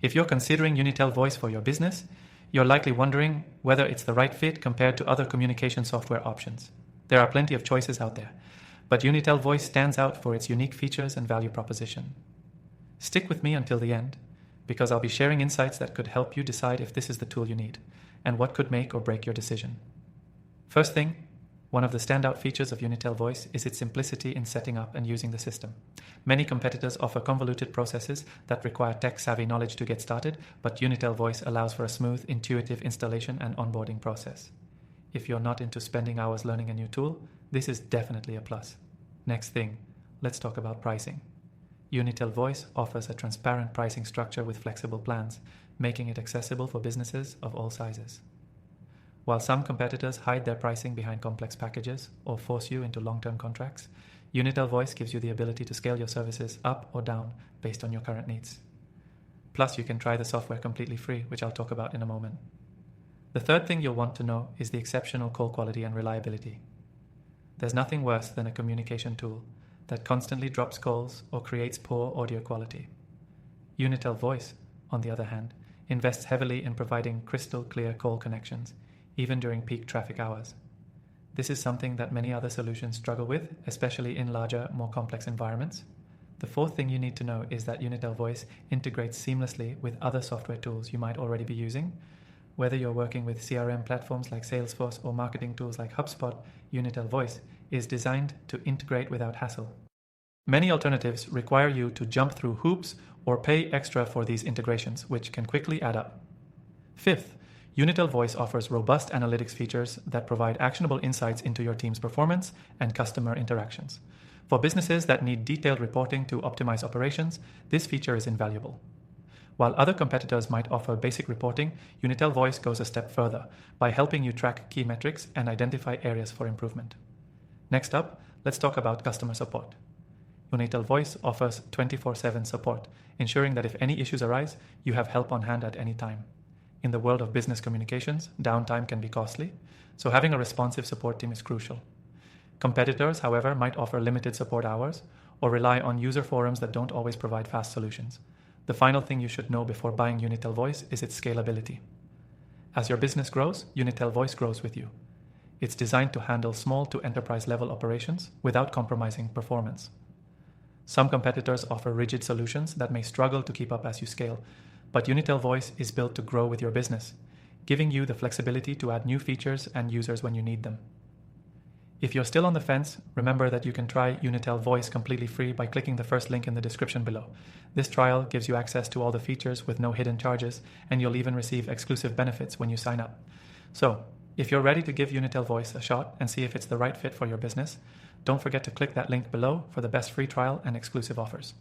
If you're considering Unitel Voice for your business, you're likely wondering whether it's the right fit compared to other communication software options. There are plenty of choices out there, but Unitel Voice stands out for its unique features and value proposition. Stick with me until the end, because I'll be sharing insights that could help you decide if this is the tool you need, and what could make or break your decision. First thing, one of the standout features of Unitel Voice is its simplicity in setting up and using the system. Many competitors offer convoluted processes that require tech-savvy knowledge to get started, but Unitel Voice allows for a smooth, intuitive installation and onboarding process. If you're not into spending hours learning a new tool, this is definitely a plus. Next thing, let's talk about pricing. Unitel Voice offers a transparent pricing structure with flexible plans, making it accessible for businesses of all sizes. While some competitors hide their pricing behind complex packages or force you into long-term contracts, Unitel Voice gives you the ability to scale your services up or down based on your current needs. Plus, you can try the software completely free, which I'll talk about in a moment. The third thing you'll want to know is the exceptional call quality and reliability. There's nothing worse than a communication tool that constantly drops calls or creates poor audio quality. Unitel Voice, on the other hand, invests heavily in providing crystal clear call connections, even during peak traffic hours. This is something that many other solutions struggle with, especially in larger, more complex environments. The fourth thing you need to know is that Unitel Voice integrates seamlessly with other software tools you might already be using. Whether you're working with CRM platforms like Salesforce or marketing tools like HubSpot, Unitel Voice is designed to integrate without hassle. Many alternatives require you to jump through hoops or pay extra for these integrations, which can quickly add up. Fifth, Unitel Voice offers robust analytics features that provide actionable insights into your team's performance and customer interactions. For businesses that need detailed reporting to optimize operations, this feature is invaluable. While other competitors might offer basic reporting, Unitel Voice goes a step further by helping you track key metrics and identify areas for improvement. Next up, let's talk about customer support. Unitel Voice offers 24/7 support, ensuring that if any issues arise, you have help on hand at any time. In the world of business communications, downtime can be costly, so having a responsive support team is crucial. Competitors, however, might offer limited support hours or rely on user forums that don't always provide fast solutions. The final thing you should know before buying Unitel Voice is its scalability. As your business grows, Unitel Voice grows with you. It's designed to handle small to enterprise level operations without compromising performance. Some competitors offer rigid solutions that may struggle to keep up as you scale, but Unitel Voice is built to grow with your business, giving you the flexibility to add new features and users when you need them. If you're still on the fence, remember that you can try Unitel Voice completely free by clicking the first link in the description below. This trial gives you access to all the features with no hidden charges, and you'll even receive exclusive benefits when you sign up. So, if you're ready to give Unitel Voice a shot and see if it's the right fit for your business, don't forget to click that link below for the best free trial and exclusive offers.